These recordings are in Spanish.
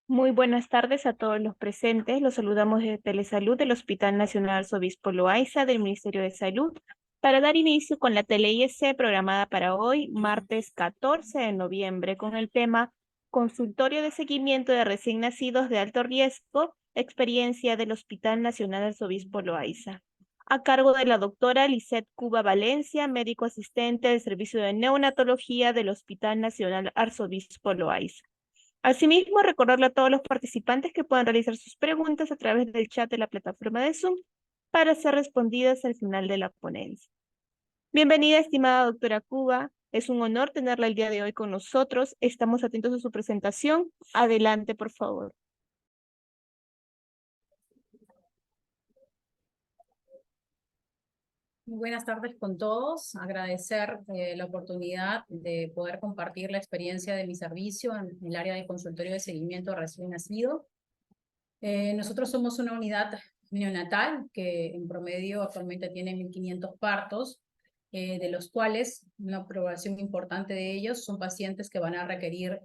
Muy buenas tardes a todos los presentes. Los saludamos desde Telesalud del Hospital Nacional Arzobispo Loaiza del Ministerio de Salud para dar inicio con la tele-IEC programada para hoy, martes 14 de noviembre, con el tema Consultorio de Seguimiento de Recién Nacidos de Alto Riesgo, experiencia del Hospital Nacional Arzobispo Loaiza, a cargo de la doctora Lisette Cuba Valencia, médico asistente del Servicio de Neonatología del Hospital Nacional Arzobispo Loaiza. Asimismo, recordarle a todos los participantes que puedan realizar sus preguntas a través del chat de la plataforma de Zoom para ser respondidas al final de la ponencia. Bienvenida, estimada doctora Cuba. Es un honor tenerla el día de hoy con nosotros. Estamos atentos a su presentación. Adelante, por favor. Muy buenas tardes con todos. Agradecer la oportunidad de poder compartir la experiencia de mi servicio en el área de consultorio de seguimiento de recién nacido. Nosotros somos una unidad neonatal que en promedio actualmente tiene 1.500 partos, de los cuales una población importante de ellos son pacientes que van a requerir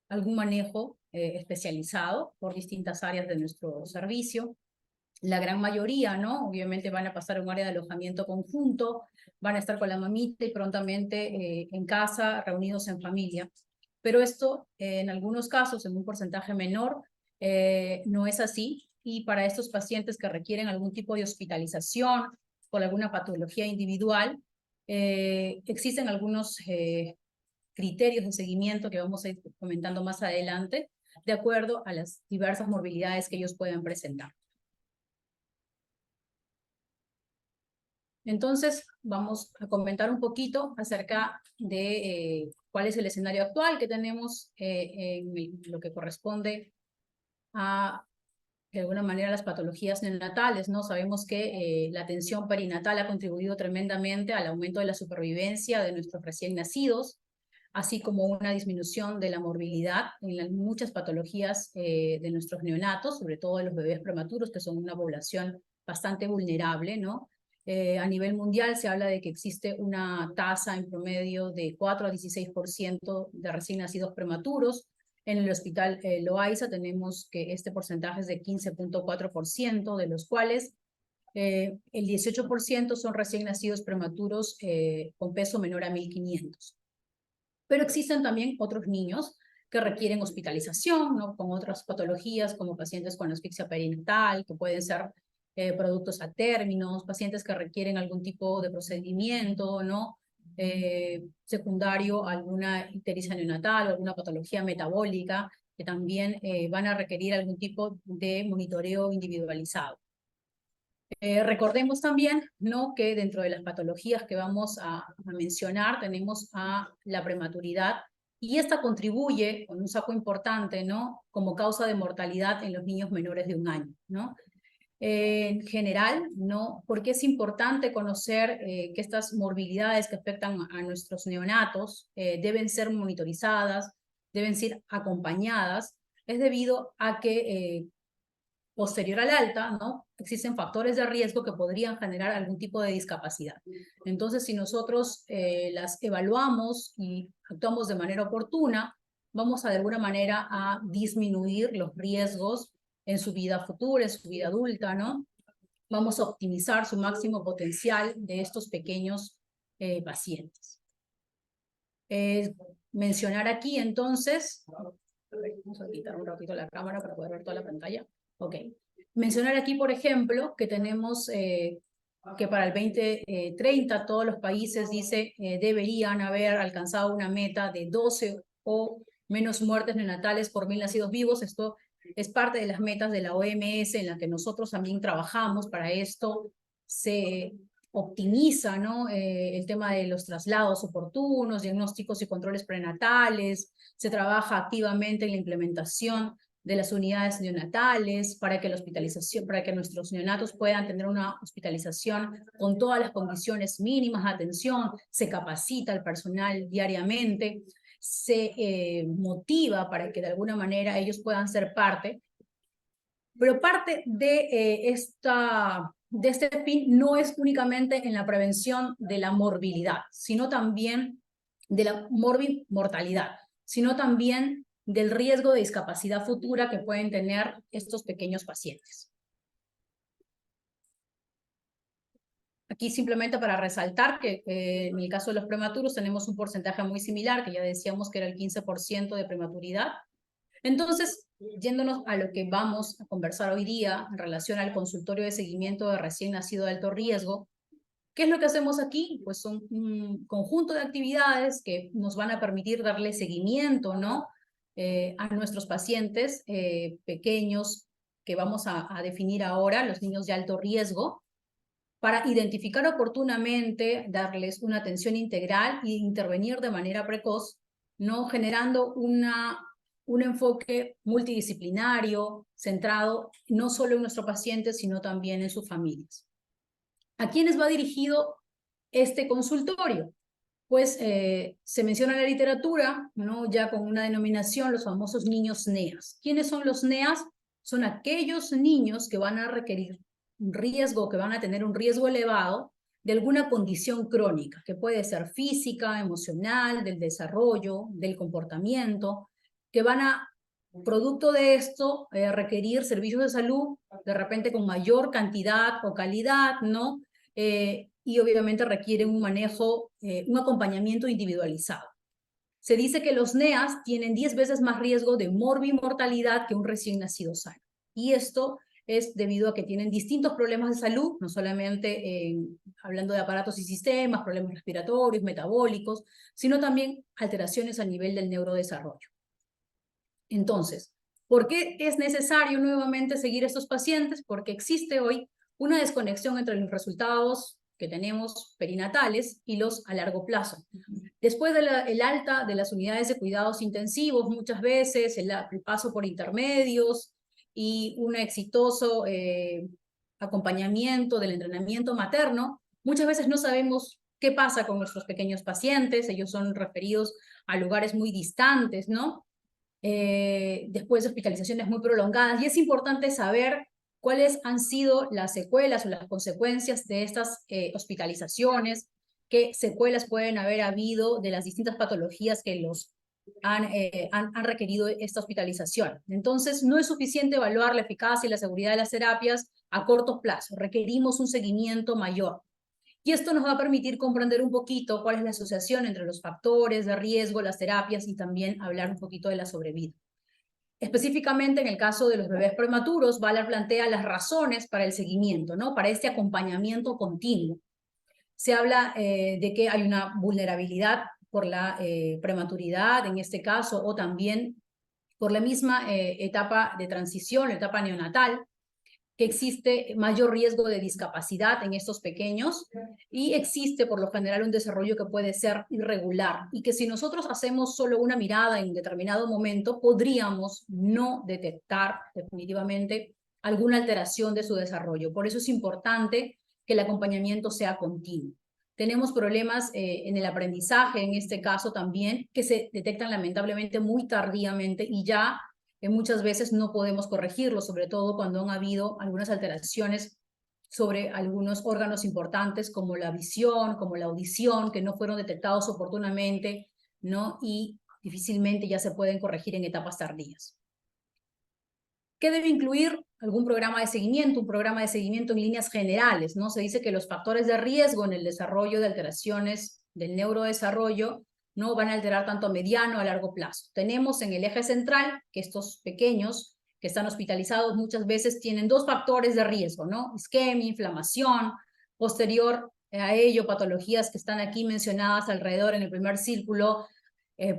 algún manejo especializado por distintas áreas de nuestro servicio. La gran mayoría, ¿no? Obviamente van a pasar a un área de alojamiento conjunto, van a estar con la mamita y prontamente en casa, reunidos en familia. Pero esto, en algunos casos, en un porcentaje menor, no es así. Y para estos pacientes que requieren algún tipo de hospitalización por alguna patología individual, existen algunos criterios de seguimiento que vamos a ir comentando más adelante, de acuerdo a las diversas morbilidades que ellos pueden presentar. Entonces, vamos a comentar un poquito acerca de cuál es el escenario actual que tenemos en lo que corresponde a, de alguna manera, las patologías neonatales, ¿no? Sabemos que la atención perinatal ha contribuido tremendamente al aumento de la supervivencia de nuestros recién nacidos, así como una disminución de la morbilidad en muchas patologías de nuestros neonatos, sobre todo de los bebés prematuros, que son una población bastante vulnerable, ¿no? A nivel mundial se habla de que existe una tasa en promedio de 4 a 16% de recién nacidos prematuros. En el hospital Loaiza tenemos que este porcentaje es de 15.4%, de los cuales el 18% son recién nacidos prematuros con peso menor a 1.500. Pero existen también otros niños que requieren hospitalización, ¿no? Con otras patologías como pacientes con asfixia perinatal, que pueden ser productos a términos, pacientes que requieren algún tipo de procedimiento, ¿no? Secundario a alguna ictericia neonatal o alguna patología metabólica, que también van a requerir algún tipo de monitoreo individualizado. Recordemos también, ¿no?, que dentro de las patologías que vamos a mencionar tenemos a la prematuridad, y esta contribuye con un saco importante, ¿no?, como causa de mortalidad en los niños menores de 1 año, ¿no? En general, ¿no? Porque es importante conocer que estas morbilidades que afectan a nuestros neonatos deben ser monitorizadas, deben ser acompañadas, es debido a que posterior al alta, ¿no?, existen factores de riesgo que podrían generar algún tipo de discapacidad. Entonces, si nosotros las evaluamos y actuamos de manera oportuna, vamos de alguna manera a disminuir los riesgos en su vida futura, en su vida adulta, ¿no? Vamos a optimizar su máximo potencial de estos pequeños pacientes. Mencionar aquí, entonces, vamos a quitar un ratito la cámara para poder ver toda la pantalla. Ok. Mencionar aquí, por ejemplo, que tenemos que para el 2030 todos los países, deberían haber alcanzado una meta de 12 o menos muertes neonatales por 1.000 nacidos vivos. Esto es parte de las metas de la OMS en la que nosotros también trabajamos. Para esto se optimiza, ¿no?, el tema de los traslados oportunos, diagnósticos y controles prenatales. Se trabaja activamente en la implementación de las unidades neonatales para que nuestros neonatos puedan tener una hospitalización con todas las condiciones mínimas de atención. Se capacita al personal diariamente, se motiva para que de alguna manera ellos puedan ser parte. Pero parte de este fin no es únicamente en la prevención de la morbilidad, sino también de la mortalidad, sino también del riesgo de discapacidad futura que pueden tener estos pequeños pacientes. Aquí simplemente para resaltar que en el caso de los prematuros tenemos un porcentaje muy similar, que ya decíamos que era el 15% de prematuridad. Entonces, yéndonos a lo que vamos a conversar hoy día en relación al consultorio de seguimiento de recién nacido de alto riesgo, ¿qué es lo que hacemos aquí? Pues son un conjunto de actividades que nos van a permitir darle seguimiento, ¿no? A nuestros pacientes pequeños que vamos a definir ahora, los niños de alto riesgo, para identificar oportunamente, darles una atención integral e intervenir de manera precoz, ¿no? Generando un enfoque multidisciplinario, centrado no solo en nuestro paciente, sino también en sus familias. ¿A quiénes va dirigido este consultorio? Pues se menciona en la literatura, ¿no? Ya con una denominación, los famosos niños NEAS. ¿Quiénes son los NEAS? Son aquellos niños que van a requerir un riesgo, que van a tener un riesgo elevado de alguna condición crónica, que puede ser física, emocional, del desarrollo, del comportamiento, que van a, producto de esto, requerir servicios de salud, de repente con mayor cantidad o calidad, ¿no? Y obviamente requieren un manejo, un acompañamiento individualizado. Se dice que los NEAS tienen 10 veces más riesgo de morbimortalidad que un recién nacido sano. Y esto es debido a que tienen distintos problemas de salud, no solamente hablando de aparatos y sistemas, problemas respiratorios, metabólicos, sino también alteraciones a nivel del neurodesarrollo. Entonces, ¿por qué es necesario nuevamente seguir a estos pacientes? Porque existe hoy una desconexión entre los resultados que tenemos perinatales y los a largo plazo. Después del alta de las unidades de cuidados intensivos, muchas veces el paso por intermedios y un exitoso acompañamiento del entrenamiento materno, muchas veces no sabemos qué pasa con nuestros pequeños pacientes, ellos son referidos a lugares muy distantes, ¿no? Después de hospitalizaciones muy prolongadas, y es importante saber cuáles han sido las secuelas o las consecuencias de estas hospitalizaciones, qué secuelas pueden haber habido de las distintas patologías que los han requerido esta hospitalización. Entonces, no es suficiente evaluar la eficacia y la seguridad de las terapias a corto plazo, requerimos un seguimiento mayor. Y esto nos va a permitir comprender un poquito cuál es la asociación entre los factores de riesgo, las terapias y también hablar un poquito de la sobrevida. Específicamente en el caso de los bebés prematuros, Ballard plantea las razones para el seguimiento, ¿no? Para este acompañamiento continuo. Se habla de que hay una vulnerabilidad por la prematuridad en este caso, o también por la misma etapa de transición, la etapa neonatal, que existe mayor riesgo de discapacidad en estos pequeños y existe por lo general un desarrollo que puede ser irregular y que si nosotros hacemos solo una mirada en determinado momento podríamos no detectar definitivamente alguna alteración de su desarrollo. Por eso es importante que el acompañamiento sea continuo. Tenemos problemas en el aprendizaje, en este caso también, que se detectan lamentablemente muy tardíamente y ya muchas veces no podemos corregirlo, sobre todo cuando han habido algunas alteraciones sobre algunos órganos importantes como la visión, como la audición, que no fueron detectados oportunamente, ¿no? Y difícilmente ya se pueden corregir en etapas tardías. ¿Qué debe incluir? Algún programa de seguimiento, un programa de seguimiento en líneas generales, ¿no? Se dice que los factores de riesgo en el desarrollo de alteraciones del neurodesarrollo no van a alterar tanto a mediano o a largo plazo. Tenemos en el eje central que estos pequeños que están hospitalizados muchas veces tienen dos factores de riesgo, ¿no? Isquemia, inflamación, posterior a ello patologías que están aquí mencionadas alrededor en el primer círculo,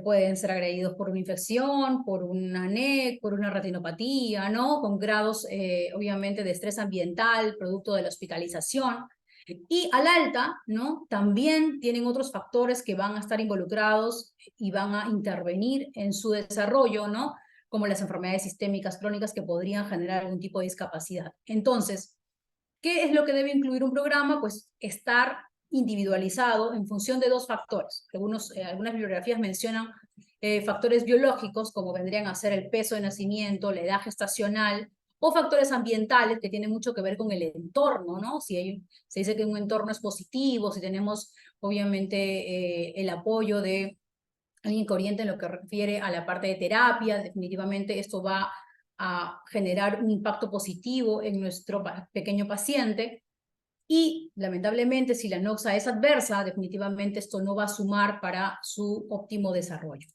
pueden ser agredidos por una infección, por una NEC, por una retinopatía, ¿no? Con grados, obviamente, de estrés ambiental, producto de la hospitalización. Y al alta, ¿no? También tienen otros factores que van a estar involucrados y van a intervenir en su desarrollo, ¿no? Como las enfermedades sistémicas crónicas que podrían generar algún tipo de discapacidad. Entonces, ¿qué es lo que debe incluir un programa? Pues estar individualizado en función de dos factores. Algunas bibliografías mencionan factores biológicos, como vendrían a ser el peso de nacimiento, la edad gestacional, o factores ambientales que tienen mucho que ver con el entorno, ¿no? Se dice que un entorno es positivo, si tenemos obviamente el apoyo de alguien que oriente en lo que refiere a la parte de terapia. Definitivamente esto va a generar un impacto positivo en nuestro pequeño paciente. Y lamentablemente, si la noxa es adversa, definitivamente esto no va a sumar para su óptimo desarrollo.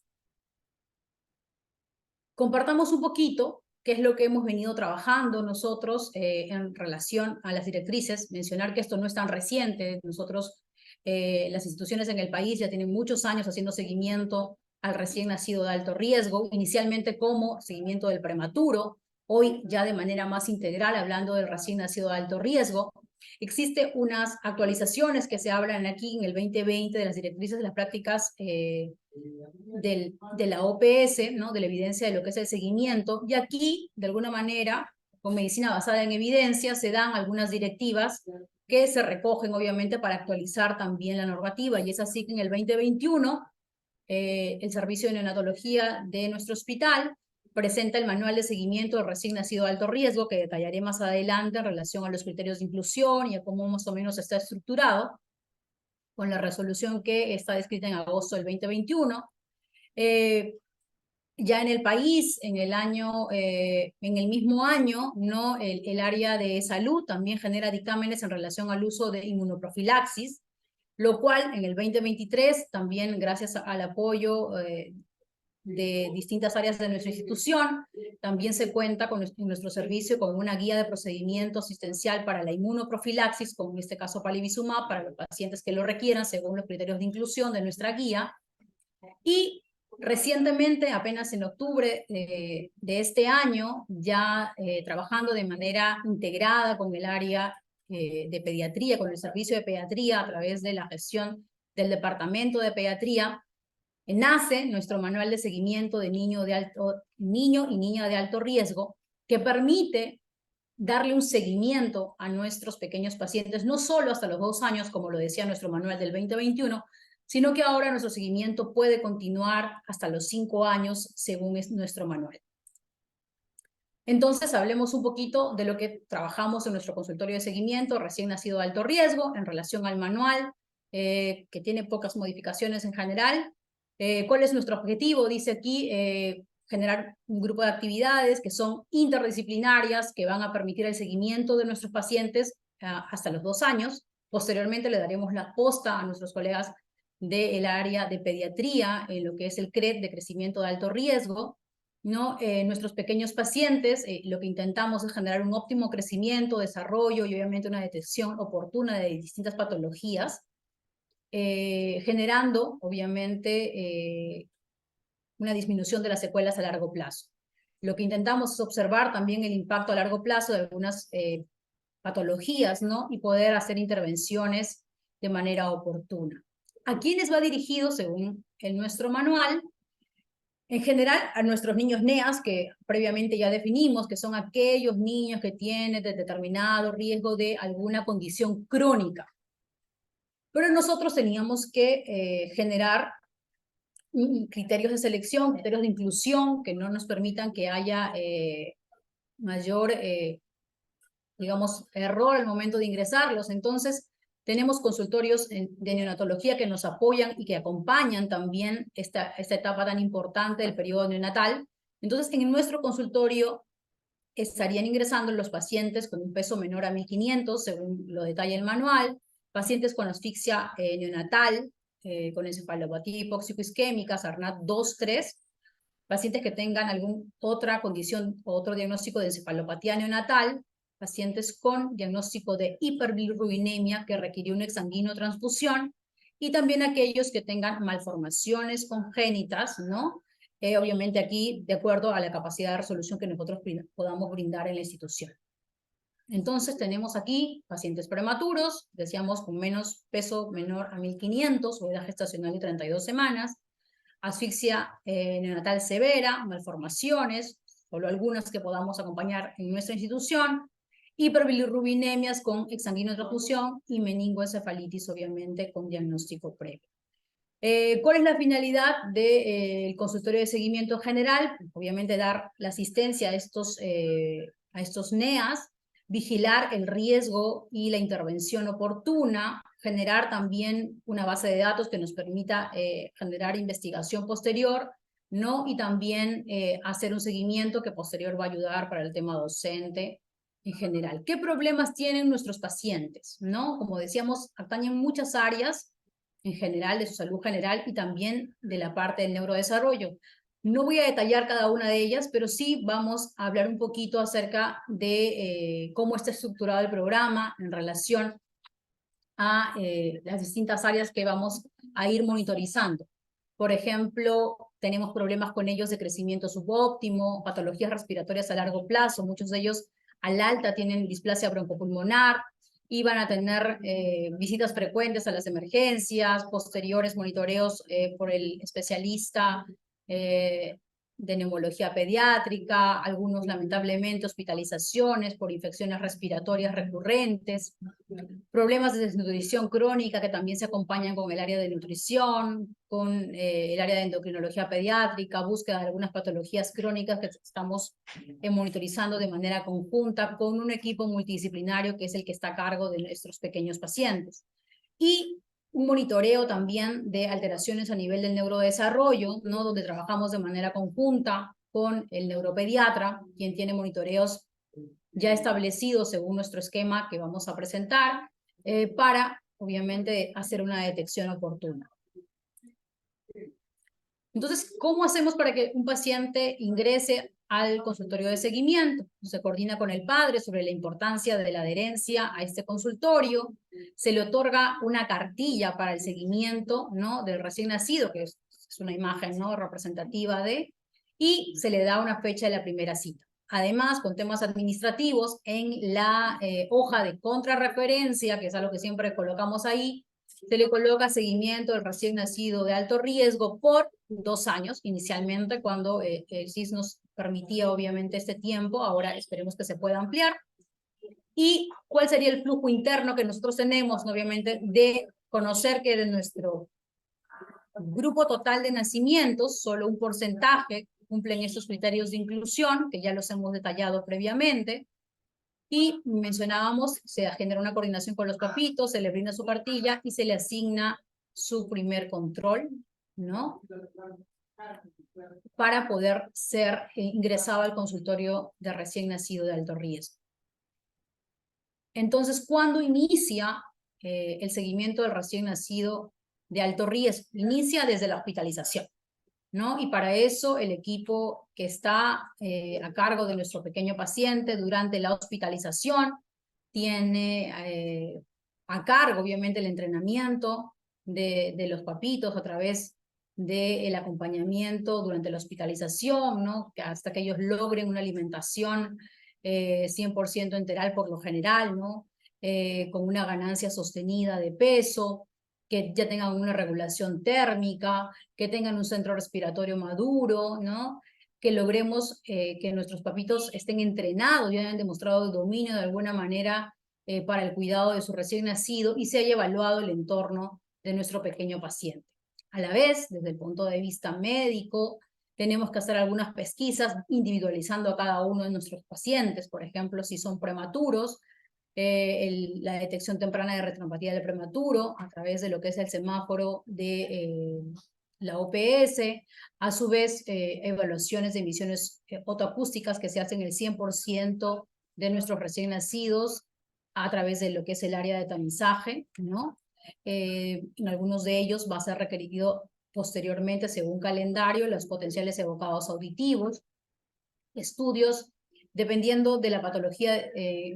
Compartamos un poquito qué es lo que hemos venido trabajando nosotros en relación a las directrices. Mencionar que esto no es tan reciente. Nosotros, las instituciones en el país ya tienen muchos años haciendo seguimiento al recién nacido de alto riesgo, inicialmente como seguimiento del prematuro, hoy ya de manera más integral hablando del recién nacido de alto riesgo. Existen unas actualizaciones que se hablan aquí en el 2020 de las directrices de las prácticas de la OPS, ¿no? De la evidencia de lo que es el seguimiento, y aquí, de alguna manera, con medicina basada en evidencia, se dan algunas directivas que se recogen, obviamente, para actualizar también la normativa, y es así que en el 2021, el Servicio de Neonatología de nuestro hospital presenta el manual de seguimiento del recién nacido de alto riesgo, que detallaré más adelante en relación a los criterios de inclusión y a cómo más o menos está estructurado, con la resolución que está descrita en agosto del 2021. Ya en el país, en el mismo año, ¿no? El área de salud también genera dictámenes en relación al uso de inmunoprofilaxis, lo cual en el 2023, también gracias al apoyo de distintas áreas de nuestra institución, también se cuenta en nuestro servicio con una guía de procedimiento asistencial para la inmunoprofilaxis, como en este caso palivizumab, para los pacientes que lo requieran según los criterios de inclusión de nuestra guía. Y recientemente, apenas en octubre de este año, ya trabajando de manera integrada con el área de pediatría, con el servicio de pediatría, a través de la gestión del departamento de pediatría, nace nuestro manual de seguimiento de niño y niña de alto riesgo, que permite darle un seguimiento a nuestros pequeños pacientes, no solo hasta los 2 años, como lo decía nuestro manual del 2021, sino que ahora nuestro seguimiento puede continuar hasta los 5 años, según es nuestro manual. Entonces, hablemos un poquito de lo que trabajamos en nuestro consultorio de seguimiento recién nacido de alto riesgo en relación al manual, que tiene pocas modificaciones en general. ¿Cuál es nuestro objetivo? Dice aquí, generar un grupo de actividades que son interdisciplinarias, que van a permitir el seguimiento de nuestros pacientes hasta los 2 años. Posteriormente le daremos la posta a nuestros colegas del área de pediatría, en lo que es el CRED de crecimiento de alto riesgo, ¿no? Nuestros pequeños pacientes, lo que intentamos es generar un óptimo crecimiento, desarrollo y obviamente una detección oportuna de distintas patologías, generando obviamente una disminución de las secuelas a largo plazo. Lo que intentamos es observar también el impacto a largo plazo de algunas patologías, ¿no? Y poder hacer intervenciones de manera oportuna. ¿A quiénes va dirigido según nuestro manual? En general, a nuestros niños NEAS, que previamente ya definimos, que son aquellos niños que tienen determinado riesgo de alguna condición crónica. Pero nosotros teníamos que generar criterios de selección, criterios de inclusión, que no nos permitan que haya mayor, digamos, error al momento de ingresarlos. Entonces, tenemos consultorios de neonatología que nos apoyan y que acompañan también esta etapa tan importante del periodo neonatal. Entonces, en nuestro consultorio estarían ingresando los pacientes con un peso menor a 1.500, según lo detalla el manual, pacientes con asfixia neonatal, con encefalopatía hipóxico-isquémica, SARNAT 2-3, pacientes que tengan alguna otra condición o otro diagnóstico de encefalopatía neonatal, pacientes con diagnóstico de hiperbilirrubinemia que requirió un exsanguíneo transfusión, y también aquellos que tengan malformaciones congénitas, ¿no? Obviamente aquí, de acuerdo a la capacidad de resolución que nosotros podamos brindar en la institución. Entonces tenemos aquí pacientes prematuros, decíamos con menos peso menor a 1.500, o edad gestacional de 32 semanas, asfixia neonatal severa, malformaciones, solo algunas que podamos acompañar en nuestra institución, hiperbilirrubinemias con exsanguíneo transfusión y meningoencefalitis, obviamente, con diagnóstico previo. ¿Cuál es la finalidad del consultorio de seguimiento general? Obviamente dar la asistencia a estos NEAS, vigilar el riesgo y la intervención oportuna, generar también una base de datos que nos permita generar investigación posterior, ¿no? Y también hacer un seguimiento que posterior va a ayudar para el tema docente en general. ¿Qué problemas tienen nuestros pacientes? ¿No? Como decíamos, atañen muchas áreas en general de su salud general y también de la parte del neurodesarrollo. No voy a detallar cada una de ellas, pero sí vamos a hablar un poquito acerca de cómo está estructurado el programa en relación a las distintas áreas que vamos a ir monitorizando. Por ejemplo, tenemos problemas con ellos de crecimiento subóptimo, patologías respiratorias a largo plazo, muchos de ellos al alta tienen displasia broncopulmonar y van a tener visitas frecuentes a las emergencias, posteriores monitoreos por el especialista de neumología pediátrica, algunos lamentablemente hospitalizaciones por infecciones respiratorias recurrentes, problemas de desnutrición crónica que también se acompañan con el área de nutrición, con el área de endocrinología pediátrica, búsqueda de algunas patologías crónicas que estamos monitorizando de manera conjunta con un equipo multidisciplinario que es el que está a cargo de nuestros pequeños pacientes. Y un monitoreo también de alteraciones a nivel del neurodesarrollo, ¿no? Donde trabajamos de manera conjunta con el neuropediatra, quien tiene monitoreos ya establecidos según nuestro esquema que vamos a presentar, para, obviamente, hacer una detección oportuna. Entonces, ¿cómo hacemos para que un paciente ingrese al consultorio de seguimiento? Se coordina con el padre sobre la importancia de la adherencia a este consultorio, se le otorga una cartilla para el seguimiento, ¿no? Del recién nacido, que es una imagen, ¿no? Representativa de, y se le da una fecha de la primera cita. Además, con temas administrativos, en la hoja de contrarreferencia, que es algo que siempre colocamos ahí, se le coloca seguimiento del recién nacido de alto riesgo por 2 años, inicialmente cuando el CIS nos permitía obviamente este tiempo, ahora esperemos que se pueda ampliar. ¿Y cuál sería el flujo interno que nosotros tenemos, obviamente, de conocer que de nuestro grupo total de nacimientos, solo un porcentaje cumplen estos criterios de inclusión, que ya los hemos detallado previamente? Y mencionábamos, se genera una coordinación con los papitos, se le brinda su cartilla y se le asigna su primer control, ¿no? Para poder ser ingresado al consultorio de recién nacido de alto riesgo. Entonces, ¿cuándo inicia el seguimiento del recién nacido de alto riesgo? Inicia desde la hospitalización, ¿no? Y para eso el equipo que está a cargo de nuestro pequeño paciente durante la hospitalización tiene a cargo, obviamente, el entrenamiento de los papitos a través del acompañamiento durante la hospitalización, ¿no? Hasta que ellos logren una alimentación 100% enteral por lo general, ¿no? Con una ganancia sostenida de peso, que ya tengan una regulación térmica, que tengan un centro respiratorio maduro, ¿no? Que logremos que nuestros papitos estén entrenados y hayan demostrado el dominio de alguna manera para el cuidado de su recién nacido y se haya evaluado el entorno de nuestro pequeño paciente. A la vez, desde el punto de vista médico, tenemos que hacer algunas pesquisas individualizando a cada uno de nuestros pacientes, por ejemplo, si son prematuros, la detección temprana de retinopatía del prematuro a través de lo que es el semáforo de la OPS, a su vez evaluaciones de emisiones otoacústicas que se hacen el 100% de nuestros recién nacidos a través de lo que es el área de tamizaje, ¿no? En algunos de ellos va a ser requerido posteriormente, según calendario, los potenciales evocados auditivos, estudios. Dependiendo de la patología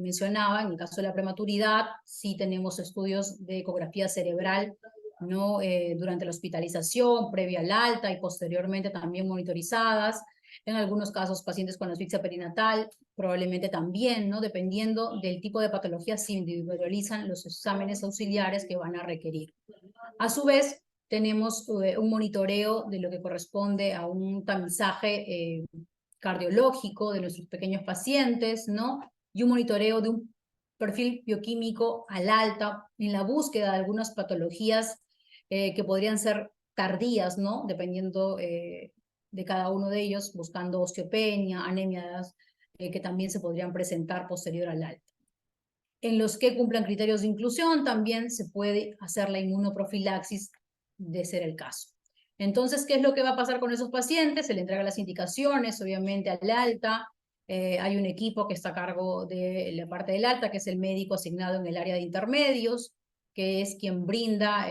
mencionaba, en el caso de la prematuridad, sí tenemos estudios de ecografía cerebral, ¿no? Durante la hospitalización, previa al alta y posteriormente también monitorizadas. En algunos casos, pacientes con asfixia perinatal, probablemente también, ¿no? Dependiendo del tipo de patología, se individualizan los exámenes auxiliares que van a requerir. A su vez, tenemos un monitoreo de lo que corresponde a un tamizaje cardiológico de nuestros pequeños pacientes, ¿no? Y un monitoreo de un perfil bioquímico al alta en la búsqueda de algunas patologías que podrían ser tardías, ¿no? Dependiendo de cada uno de ellos, buscando osteopenia, anemias que también se podrían presentar posterior al alta. en los que cumplan criterios de inclusión, también se puede hacer la inmunoprofilaxis de ser el caso. Entonces, ¿qué es lo que va a pasar con esos pacientes? Se le entrega las indicaciones, obviamente, al alta. Hay un equipo que está a cargo de la parte del alta, que es el médico asignado en el área de intermedios, que es quien brinda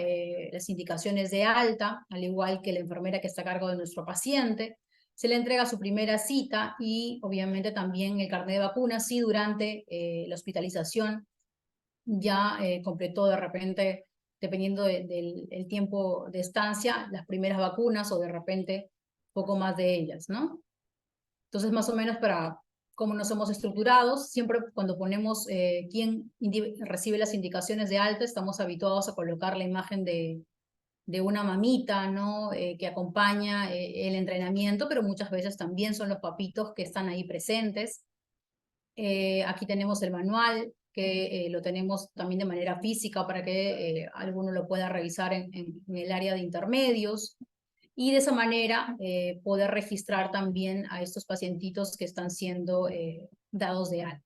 las indicaciones de alta, al igual que la enfermera que está a cargo de nuestro paciente. Se le entrega su primera cita y obviamente también el carnet de vacunas si durante la hospitalización ya completó de repente, dependiendo del el tiempo de estancia, las primeras vacunas o de repente poco más de ellas, ¿no? Entonces, más o menos para cómo nos hemos estructurados, siempre cuando ponemos quién recibe las indicaciones de alta, estamos habituados a colocar la imagen de una mamita, ¿no? Que acompaña el entrenamiento, pero muchas veces también son los papitos que están ahí presentes. Aquí tenemos el manual, que lo tenemos también de manera física para que alguno lo pueda revisar en el área de intermedios. Y de esa manera poder registrar también a estos pacientitos que están siendo dados de alta.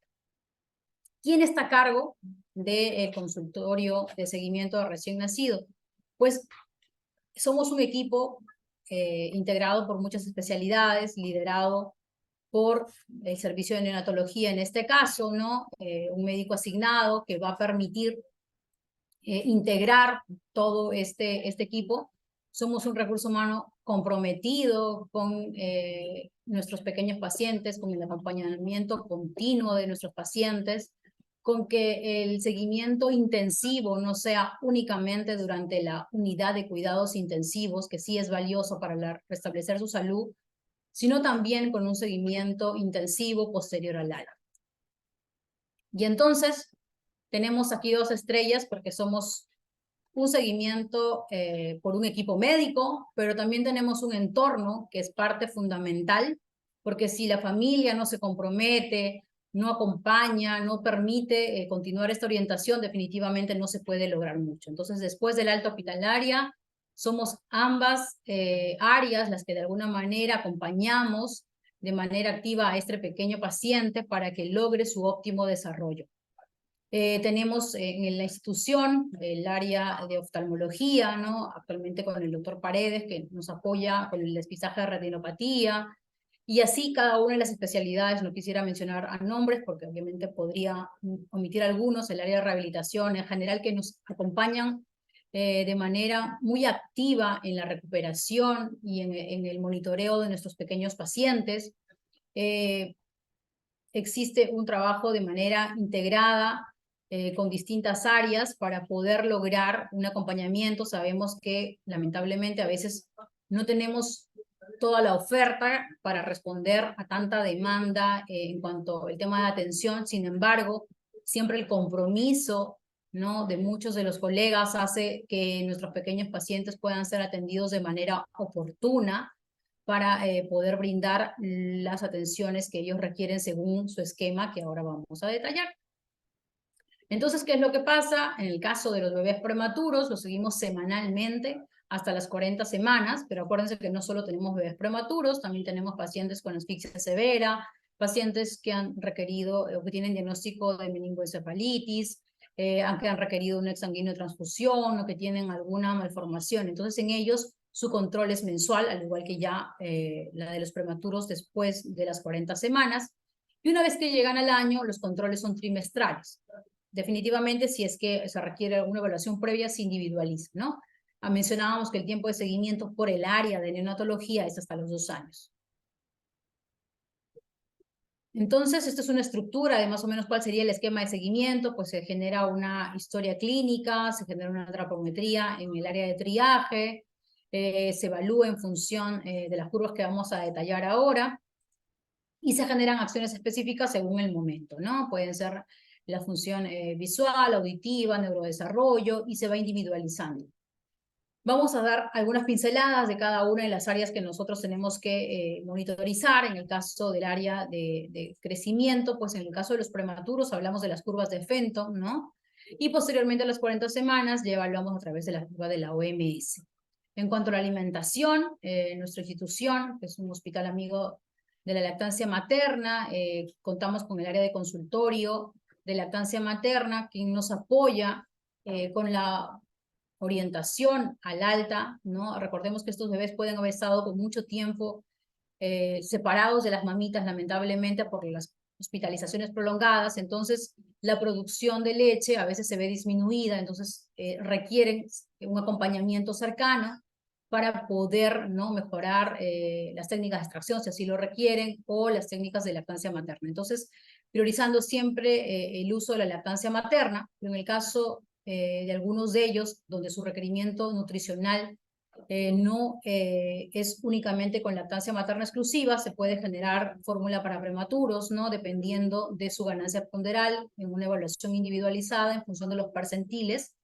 ¿Quién está a cargo del consultorio de seguimiento de recién nacido? Pues somos un equipo integrado por muchas especialidades, liderado por el servicio de neonatología en este caso, ¿no? Un médico asignado que va a permitir integrar todo este equipo. Somos un recurso humano comprometido con nuestros pequeños pacientes, con el acompañamiento continuo de nuestros pacientes, con que el seguimiento intensivo no sea únicamente durante la unidad de cuidados intensivos, que sí es valioso para restablecer su salud, sino también con un seguimiento intensivo posterior al alta. Y entonces tenemos aquí 2 estrellas porque somos un seguimiento por un equipo médico, pero también tenemos un entorno que es parte fundamental, porque si la familia no se compromete, no acompaña, no permite continuar esta orientación, definitivamente no se puede lograr mucho. Entonces, después del alta hospitalaria, somos ambas áreas las que de alguna manera acompañamos de manera activa a este pequeño paciente para que logre su óptimo desarrollo. Tenemos en la institución el área de oftalmología, ¿no? Actualmente con el doctor Paredes, que nos apoya con el despistaje de retinopatía, y así cada una de las especialidades. No quisiera mencionar a nombres, porque obviamente podría omitir algunos, el área de rehabilitación en general, que nos acompañan de manera muy activa en la recuperación y en el monitoreo de nuestros pequeños pacientes. Existe un trabajo de manera integrada con distintas áreas para poder lograr un acompañamiento. Sabemos que lamentablemente a veces no tenemos toda la oferta para responder a tanta demanda en cuanto al tema de atención. Sin embargo, siempre el compromiso, ¿no?, de muchos de los colegas hace que nuestros pequeños pacientes puedan ser atendidos de manera oportuna para poder brindar las atenciones que ellos requieren según su esquema que ahora vamos a detallar. Entonces, ¿qué es lo que pasa? En el caso de los bebés prematuros, los seguimos semanalmente hasta las 40 semanas, pero acuérdense que no solo tenemos bebés prematuros, también tenemos pacientes con asfixia severa, pacientes que han requerido o que tienen diagnóstico de meningoencefalitis, que han requerido un exsanguíneo de transfusión o que tienen alguna malformación. Entonces, en ellos su control es mensual, al igual que ya la de los prematuros después de las 40 semanas. Y una vez que llegan al año, los controles son trimestrales. Definitivamente, si es que se requiere una evaluación previa, se individualiza, ¿no? Mencionábamos que el tiempo de seguimiento por el área de neonatología es hasta los 2 años. Entonces, esta es una estructura de más o menos cuál sería el esquema de seguimiento. Pues se genera una historia clínica, se genera una antropometría en el área de triaje, se evalúa en función de las curvas que vamos a detallar ahora, y se generan acciones específicas según el momento, ¿no? Pueden ser la función visual, auditiva, neurodesarrollo, y se va individualizando. Vamos a dar algunas pinceladas de cada una de las áreas que nosotros tenemos que monitorizar. En el caso del área de crecimiento, pues en el caso de los prematuros hablamos de las curvas de Fenton, ¿no? Y posteriormente a las 40 semanas ya evaluamos a través de la curva de la OMS. En cuanto a la alimentación, nuestra institución, que es un hospital amigo de la lactancia materna, contamos con el área de consultorio de lactancia materna, quien nos apoya con la orientación al alta, ¿no? Recordemos que estos bebés pueden haber estado con mucho tiempo separados de las mamitas, lamentablemente, por las hospitalizaciones prolongadas, entonces la producción de leche a veces se ve disminuida, entonces requieren un acompañamiento cercano para poder, ¿no?, mejorar las técnicas de extracción, si así lo requieren, o las técnicas de lactancia materna. Entonces, priorizando siempre el uso de la lactancia materna, pero en el caso de algunos de ellos, donde su requerimiento nutricional no es únicamente con lactancia materna exclusiva, se puede generar fórmula para prematuros, ¿no?, dependiendo de su ganancia ponderal en una evaluación individualizada en función de los percentiles.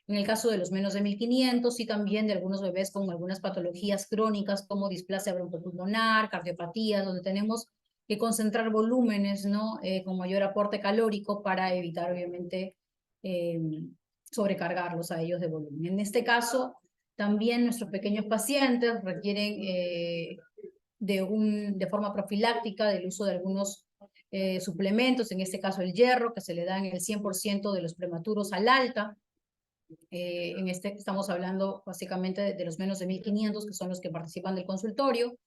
En el caso de los menos de 1500 y también de algunos bebés con algunas patologías crónicas como displasia broncopulmonar, cardiopatías, donde tenemos que concentrar volúmenes, ¿no?, con mayor aporte calórico para evitar, obviamente, sobrecargarlos a ellos de volumen. En este caso, también nuestros pequeños pacientes requieren de forma profiláctica del uso de algunos suplementos, en este caso el hierro, que se le da en el 100% de los prematuros al alta. Estamos hablando básicamente de los menos de 1500, que son los que participan del consultorio,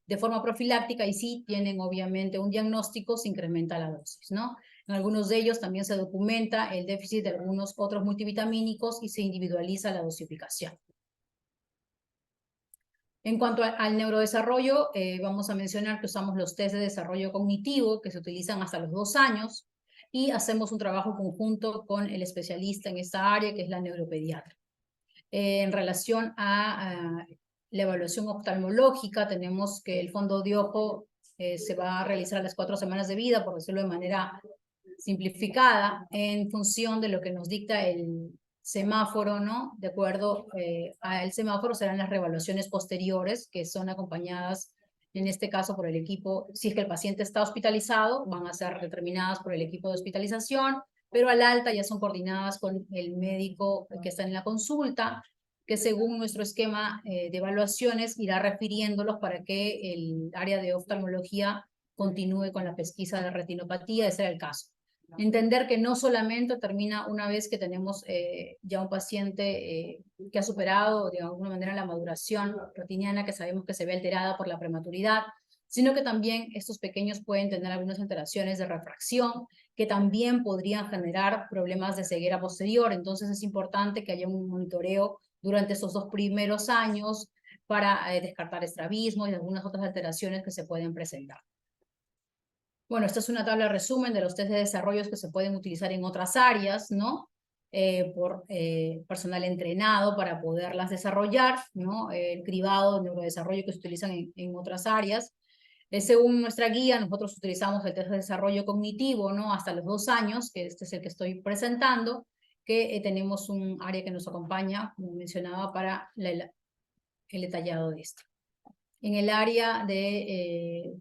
de forma profiláctica, y sí tienen obviamente un diagnóstico, se incrementa la dosis, ¿no? En algunos de ellos también se documenta el déficit de algunos otros multivitamínicos y se individualiza la dosificación. En cuanto al neurodesarrollo, vamos a mencionar que usamos los test de desarrollo cognitivo que se utilizan hasta los 2 años y hacemos un trabajo conjunto con el especialista en esta área, que es la neuropediatra. En relación a la evaluación oftalmológica, tenemos que el fondo de ojo se va a realizar a las 4 semanas de vida, por decirlo de manera simplificada, en función de lo que nos dicta el semáforo, ¿no? De acuerdo al semáforo serán las reevaluaciones posteriores, que son acompañadas, en este caso, por el equipo. Si es que el paciente está hospitalizado, van a ser determinadas por el equipo de hospitalización, pero al alta ya son coordinadas con el médico que está en la consulta, que según nuestro esquema de evaluaciones irá refiriéndolos para que el área de oftalmología continúe con la pesquisa de retinopatía, ese era el caso. Entender que no solamente termina una vez que tenemos ya un paciente que ha superado de alguna manera la maduración retiniana, que sabemos que se ve alterada por la prematuridad, sino que también estos pequeños pueden tener algunas alteraciones de refracción que también podrían generar problemas de ceguera posterior. Entonces es importante que haya un monitoreo durante estos 2 primeros años para descartar estrabismo y algunas otras alteraciones que se pueden presentar. Bueno, esta es una tabla de resumen de los test de desarrollos que se pueden utilizar en otras áreas, ¿no? Por personal entrenado para poderlas desarrollar, ¿no? El cribado, el neurodesarrollo que se utilizan en otras áreas. Según nuestra guía, nosotros utilizamos el test de desarrollo cognitivo, ¿no?, hasta los 2 años, que este es el que estoy presentando, que tenemos un área que nos acompaña, como mencionaba, para el detallado de esto. En el área de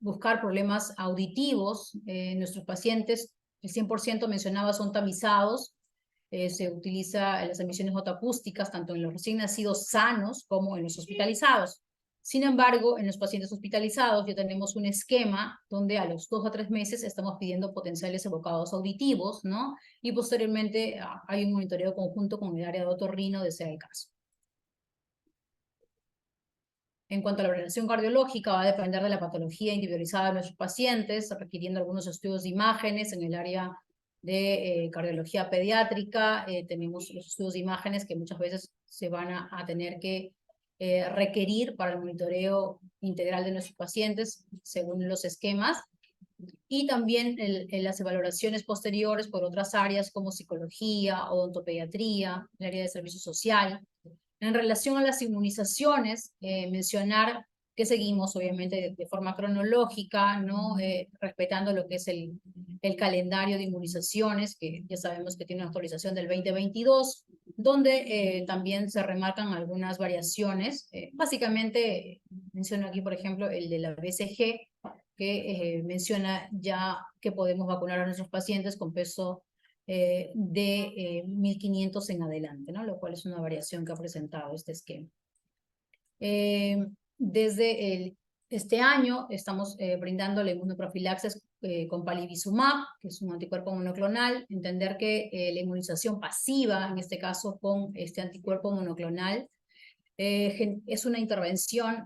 buscar problemas auditivos, nuestros pacientes, el 100% mencionaba, son tamizados. Se utiliza las emisiones otoacústicas tanto en los recién nacidos sanos como en los hospitalizados. Sin embargo, en los pacientes hospitalizados ya tenemos un esquema donde a los 2 a 3 meses estamos pidiendo potenciales evocados auditivos, ¿no? Y posteriormente hay un monitoreo conjunto con el área de otorrino, de ser el caso. En cuanto a la valoración cardiológica, va a depender de la patología individualizada de nuestros pacientes, requiriendo algunos estudios de imágenes. En el área de cardiología pediátrica tenemos los estudios de imágenes que muchas veces se van a tener que requerir para el monitoreo integral de nuestros pacientes según los esquemas, y también las evaluaciones posteriores por otras áreas como psicología, odontopediatría, el área de servicio social. En relación a las inmunizaciones, mencionar que seguimos obviamente de forma cronológica, ¿no? Respetando lo que es el calendario de inmunizaciones, que ya sabemos que tiene una actualización del 2022, donde también se remarcan algunas variaciones. Básicamente menciono aquí, por ejemplo, el de la BCG, que menciona ya que podemos vacunar a nuestros pacientes con peso de 1500 en adelante, ¿no? Lo cual es una variación que ha presentado este esquema. Desde este año estamos brindando la inmunoprofilaxis con palivizumab, que es un anticuerpo monoclonal, entender que la inmunización pasiva, en este caso con este anticuerpo monoclonal, es una intervención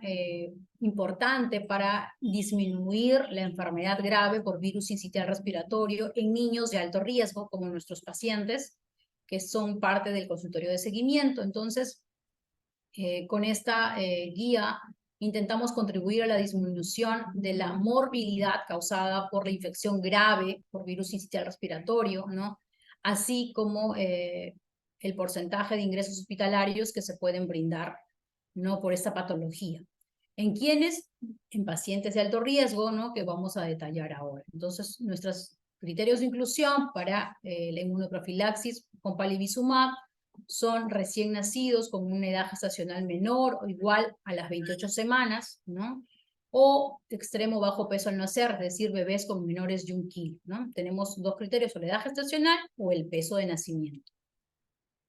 importante para disminuir la enfermedad grave por virus sincitial respiratorio en niños de alto riesgo, como nuestros pacientes, que son parte del consultorio de seguimiento. Entonces, con esta guía intentamos contribuir a la disminución de la morbilidad causada por la infección grave por virus sincitial respiratorio, ¿no? Así como el porcentaje de ingresos hospitalarios que se pueden brindar, ¿no? Por esta patología. ¿En quiénes? En pacientes de alto riesgo, ¿no? Que vamos a detallar ahora. Entonces, nuestros criterios de inclusión para la inmunoprofilaxis con palivizumab son recién nacidos con una edad gestacional menor o igual a las 28 semanas, ¿no? O extremo bajo peso al nacer, es decir, bebés con menores de 1 kilo, ¿no? Tenemos dos criterios, o la edad gestacional o el peso de nacimiento.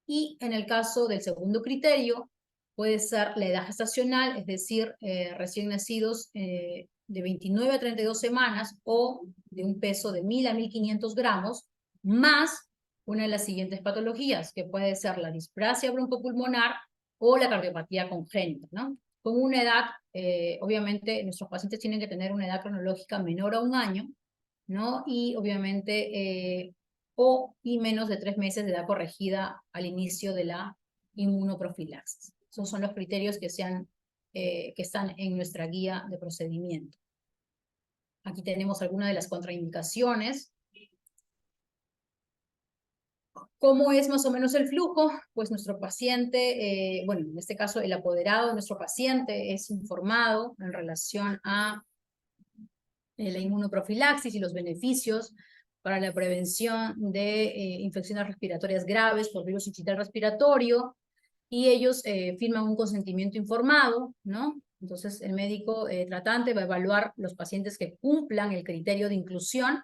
Y en el caso del segundo criterio, puede ser la edad gestacional, es decir, recién nacidos de 29 a 32 semanas o de un peso de 1000 a 1500 gramos, más una de las siguientes patologías, que puede ser la displasia broncopulmonar o la cardiopatía congénita, ¿no? Con una edad, obviamente, nuestros pacientes tienen que tener una edad cronológica menor a 1 año, ¿no? Y obviamente, y menos de 3 meses de edad corregida al inicio de la inmunoprofilaxis. Esos son los criterios que están en nuestra guía de procedimiento. Aquí tenemos algunas de las contraindicaciones. ¿Cómo es más o menos el flujo? Pues nuestro paciente, bueno, en este caso el apoderado de nuestro paciente es informado en relación a la inmunoprofilaxis y los beneficios para la prevención de infecciones respiratorias graves por virus sincitial respiratorio, y ellos firman un consentimiento informado, ¿no? Entonces el médico tratante va a evaluar los pacientes que cumplan el criterio de inclusión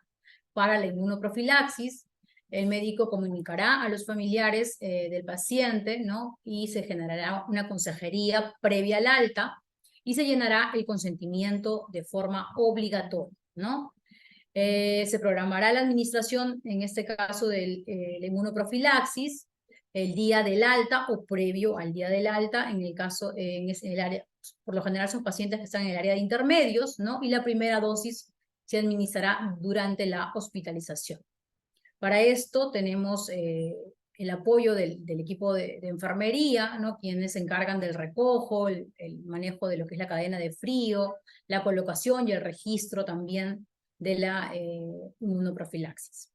para la inmunoprofilaxis. El médico comunicará a los familiares del paciente, ¿no? Y se generará una consejería previa al alta y se llenará el consentimiento de forma obligatoria, ¿no? Se programará la administración, en este caso de la inmunoprofilaxis, el día del alta o previo al día del alta, en el caso, en el área, por lo general son pacientes que están en el área de intermedios, ¿no? Y la primera dosis se administrará durante la hospitalización. Para esto tenemos el apoyo del equipo de enfermería, ¿no? Quienes se encargan del recojo, el manejo de lo que es la cadena de frío, la colocación y el registro también de la inmunoprofilaxis.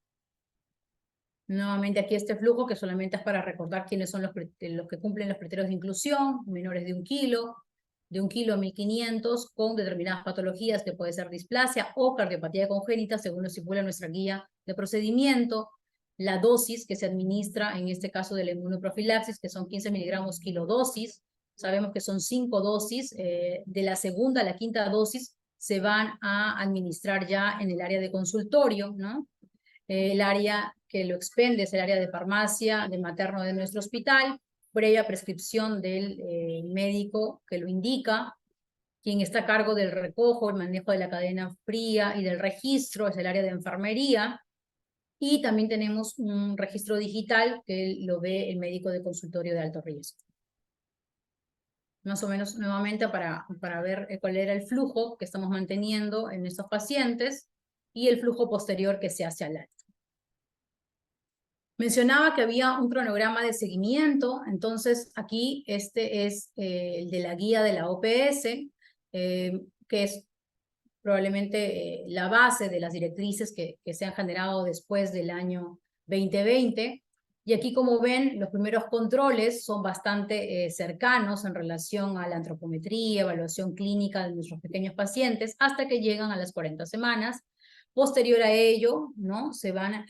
Nuevamente aquí este flujo, que solamente es para recordar quiénes son los que cumplen los criterios de inclusión: menores de 1 kilo, de 1 kilo a 1500, con determinadas patologías que puede ser displasia o cardiopatía congénita, según lo estipula nuestra guía de procedimiento. La dosis que se administra, en este caso de la inmunoprofilaxis, que son 15 miligramos kilodosis. Sabemos que son 5 dosis, de la segunda a la quinta dosis se van a administrar ya en el área de consultorio, ¿no? El área que lo expende es el área de farmacia de materno de nuestro hospital, previa prescripción del médico que lo indica. Quien está a cargo del recojo, el manejo de la cadena fría y del registro es el área de enfermería. Y también tenemos un registro digital que lo ve el médico de consultorio de alto riesgo. Más o menos nuevamente para ver cuál era el flujo que estamos manteniendo en estos pacientes y el flujo posterior que se hace al alta. Mencionaba que había un cronograma de seguimiento, entonces aquí este es el de la guía de la OPS, que es probablemente la base de las directrices que se han generado después del año 2020. Y aquí, como ven, los primeros controles son bastante cercanos en relación a la antropometría, evaluación clínica de nuestros pequeños pacientes, hasta que llegan a las 40 semanas. Posterior a ello, ¿no? Se van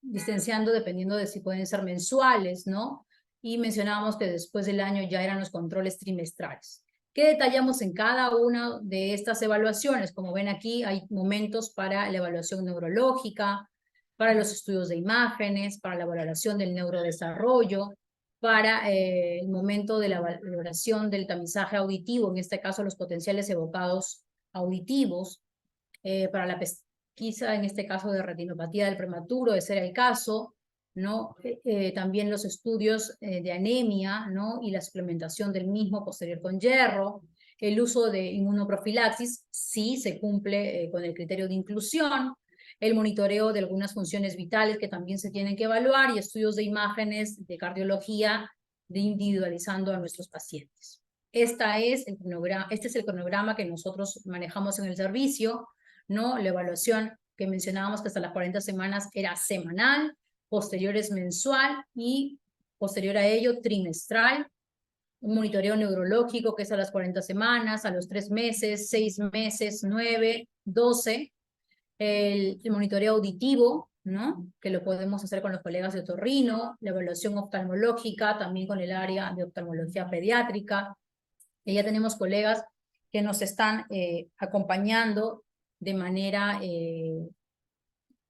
distanciando dependiendo de si pueden ser mensuales, ¿no? Y mencionábamos que después del año ya eran los controles trimestrales. ¿Qué detallamos en cada una de estas evaluaciones? Como ven aquí, hay momentos para la evaluación neurológica, para los estudios de imágenes, para la valoración del neurodesarrollo, para el momento de la valoración del tamizaje auditivo, en este caso los potenciales evocados auditivos, para la pesquisa, en este caso de retinopatía del prematuro, de ser el caso, ¿no? También los estudios de anemia, ¿no? Y la suplementación del mismo posterior con hierro, el uso de inmunoprofilaxis, sí se cumple con el criterio de inclusión, el monitoreo de algunas funciones vitales que también se tienen que evaluar y estudios de imágenes de cardiología de individualizando a nuestros pacientes. Este es el cronograma que nosotros manejamos en el servicio, ¿no? La evaluación que mencionábamos que hasta las 40 semanas era semanal, posterior es mensual y posterior a ello trimestral. Un monitoreo neurológico que es a las 40 semanas, a los 3 meses, 6 meses, 9, 12. El monitoreo auditivo, ¿no? Que lo podemos hacer con los colegas de otorrino, la evaluación oftalmológica, también con el área de oftalmología pediátrica. Y ya tenemos colegas que nos están acompañando de manera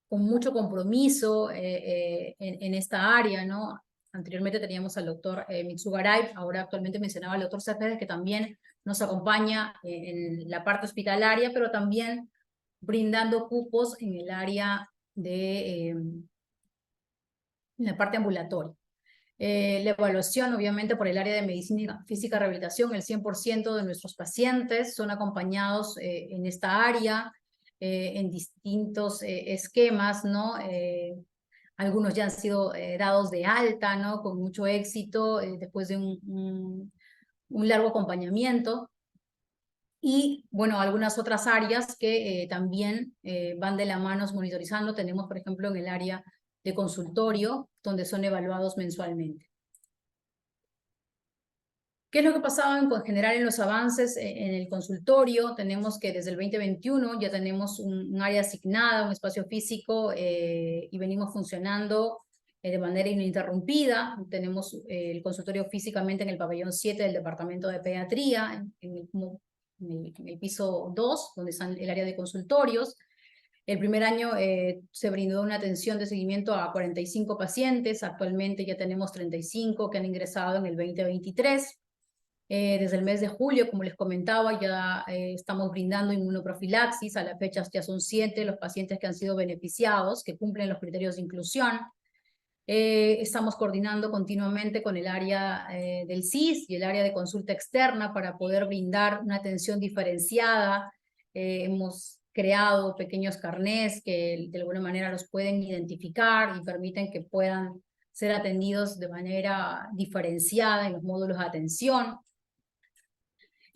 con mucho compromiso en esta área, ¿no? Anteriormente teníamos al doctor Mitsugaray, ahora actualmente mencionaba al doctor Céspedes, que también nos acompaña en la parte hospitalaria, pero también brindando cupos en el área de en la parte ambulatoria. La evaluación, obviamente, por el área de medicina física y rehabilitación, el 100% de nuestros pacientes son acompañados en esta área, en distintos esquemas, ¿no? Algunos ya han sido dados de alta, ¿no? Con mucho éxito, después de un largo acompañamiento. Y, bueno, algunas otras áreas que también van de la mano monitorizando. Tenemos, por ejemplo, en el área de consultorio, donde son evaluados mensualmente. ¿Qué es lo que pasaba en general en los avances en el consultorio? Tenemos que desde el 2021 ya tenemos un área asignada, un espacio físico y venimos funcionando de manera ininterrumpida. Tenemos el consultorio físicamente en el pabellón 7 del departamento de pediatría, en el piso 2, donde está el área de consultorios. El primer año se brindó una atención de seguimiento a 45 pacientes, actualmente ya tenemos 35 que han ingresado en el 2023. Desde el mes de julio, como les comentaba, ya estamos brindando inmunoprofilaxis. A la fecha ya son 7 los pacientes que han sido beneficiados, que cumplen los criterios de inclusión. Estamos coordinando continuamente con el área del CIS y el área de consulta externa para poder brindar una atención diferenciada. Hemos creado pequeños carnés que de alguna manera los pueden identificar y permiten que puedan ser atendidos de manera diferenciada en los módulos de atención.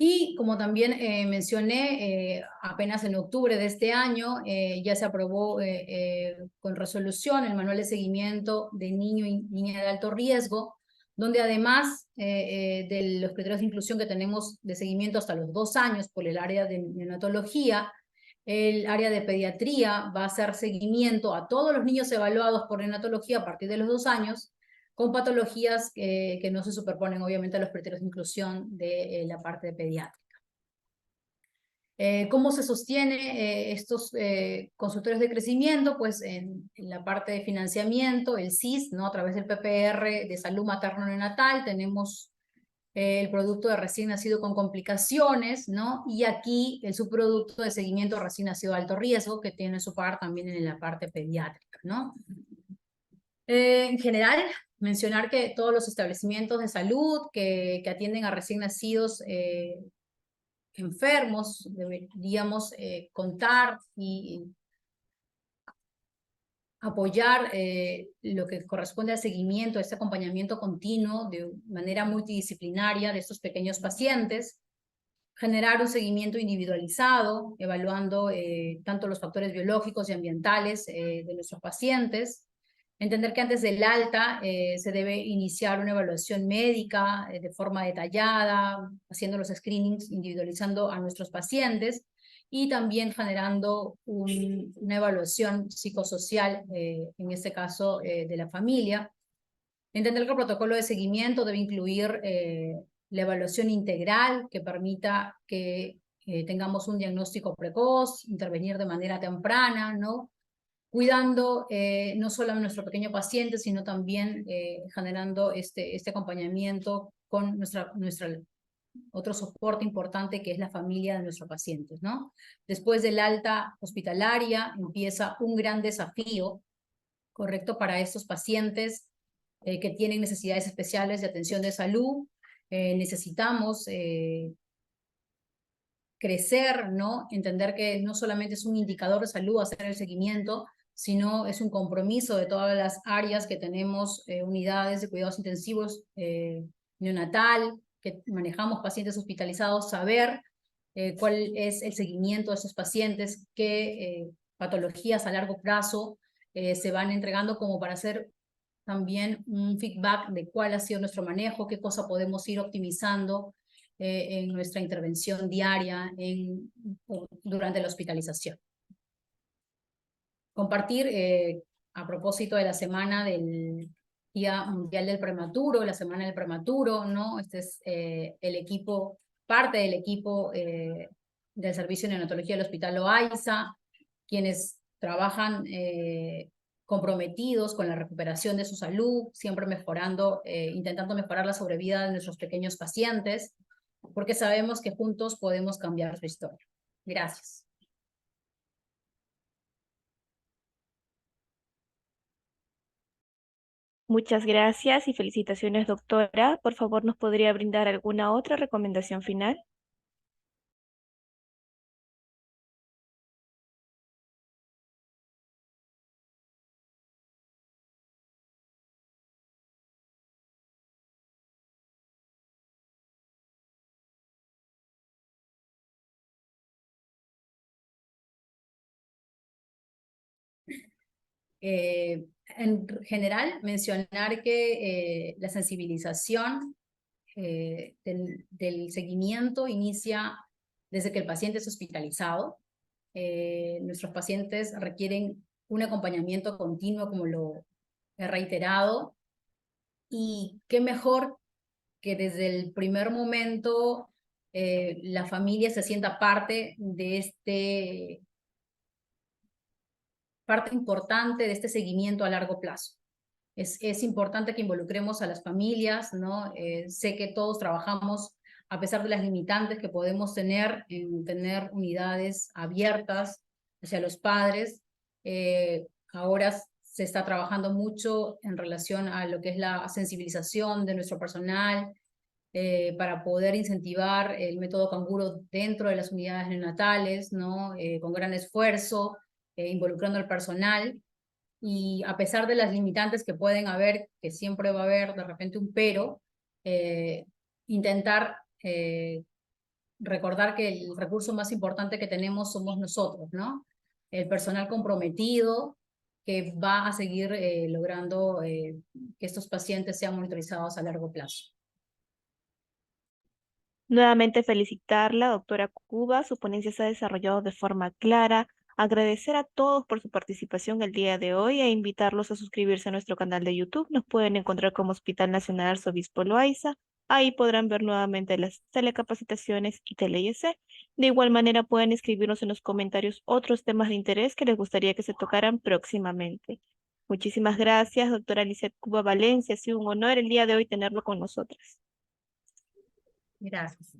Y como también mencioné, apenas en octubre de este año ya se aprobó con resolución el manual de seguimiento de niño y niña de alto riesgo, donde además de los criterios de inclusión que tenemos de seguimiento hasta los 2 años por el área de neonatología, el área de pediatría va a hacer seguimiento a todos los niños evaluados por neonatología a partir de los 2 años, con patologías que no se superponen obviamente a los criterios de inclusión de la parte de pediátrica. ¿Cómo se sostiene estos consultorios de crecimiento? Pues en la parte de financiamiento, el CIS, ¿no? A través del PPR de salud materno-neonatal, tenemos el producto de recién nacido con complicaciones, ¿no? Y aquí el subproducto de seguimiento recién nacido de alto riesgo, que tiene su par también en la parte pediátrica, ¿no? En general, mencionar que todos los establecimientos de salud que atienden a recién nacidos enfermos deberíamos contar y apoyar lo que corresponde al seguimiento, este acompañamiento continuo de manera multidisciplinaria de estos pequeños pacientes, generar un seguimiento individualizado, evaluando tanto los factores biológicos y ambientales de nuestros pacientes. Entender que antes del alta se debe iniciar una evaluación médica de forma detallada, haciendo los screenings, individualizando a nuestros pacientes y también generando una evaluación psicosocial, en este caso de la familia. Entender que el protocolo de seguimiento debe incluir la evaluación integral que permita que tengamos un diagnóstico precoz, intervenir de manera temprana, ¿no? Cuidando no solo a nuestro pequeño paciente, sino también generando este acompañamiento con nuestra otro soporte importante que es la familia de nuestros pacientes, ¿no? Después del alta hospitalaria empieza un gran desafío, ¿correcto? Para estos pacientes que tienen necesidades especiales de atención de salud. Necesitamos crecer, ¿no? Entender que no solamente es un indicador de salud hacer el seguimiento, sino es un compromiso de todas las áreas que tenemos, unidades de cuidados intensivos, neonatal, que manejamos pacientes hospitalizados, saber cuál es el seguimiento de esos pacientes, qué patologías a largo plazo se van entregando como para hacer también un feedback de cuál ha sido nuestro manejo, qué cosa podemos ir optimizando en nuestra intervención diaria durante la hospitalización. Compartir a propósito de la semana del Día Mundial del Prematuro, la Semana del Prematuro, ¿no? Este es el equipo, parte del equipo del Servicio de Neonatología del Hospital Loaiza, quienes trabajan comprometidos con la recuperación de su salud, siempre mejorando, intentando mejorar la sobrevida de nuestros pequeños pacientes, porque sabemos que juntos podemos cambiar su historia. Gracias. Muchas gracias y felicitaciones, doctora. Por favor, ¿nos podría brindar alguna otra recomendación final? En general, mencionar que la sensibilización del seguimiento inicia desde que el paciente es hospitalizado. Nuestros pacientes requieren un acompañamiento continuo, como lo he reiterado, y qué mejor que desde el primer momento la familia se sienta parte importante de este seguimiento a largo plazo. Es importante que involucremos a las familias, ¿no? Sé que todos trabajamos, a pesar de las limitantes que podemos tener, en tener unidades abiertas hacia los padres. Ahora se está trabajando mucho en relación a lo que es la sensibilización de nuestro personal, para poder incentivar el método canguro dentro de las unidades neonatales, ¿no? Con gran esfuerzo, involucrando al personal. Y a pesar de las limitantes que pueden haber, que siempre va a haber de repente un pero, intentar recordar que el recurso más importante que tenemos somos nosotros, ¿no? El personal comprometido que va a seguir logrando que estos pacientes sean monitorizados a largo plazo. Nuevamente felicitarla, doctora Cuba. Su ponencia se ha desarrollado de forma clara. Agradecer a todos por su participación el día de hoy e invitarlos a suscribirse a nuestro canal de YouTube. Nos pueden encontrar como Hospital Nacional Arzobispo Loaiza. Ahí podrán ver nuevamente las telecapacitaciones y tele-IEC. De igual manera pueden escribirnos en los comentarios otros temas de interés que les gustaría que se tocaran próximamente. Muchísimas gracias, doctora Lizeth Cuba Valencia. Ha sido un honor el día de hoy tenerlo con nosotras. Gracias.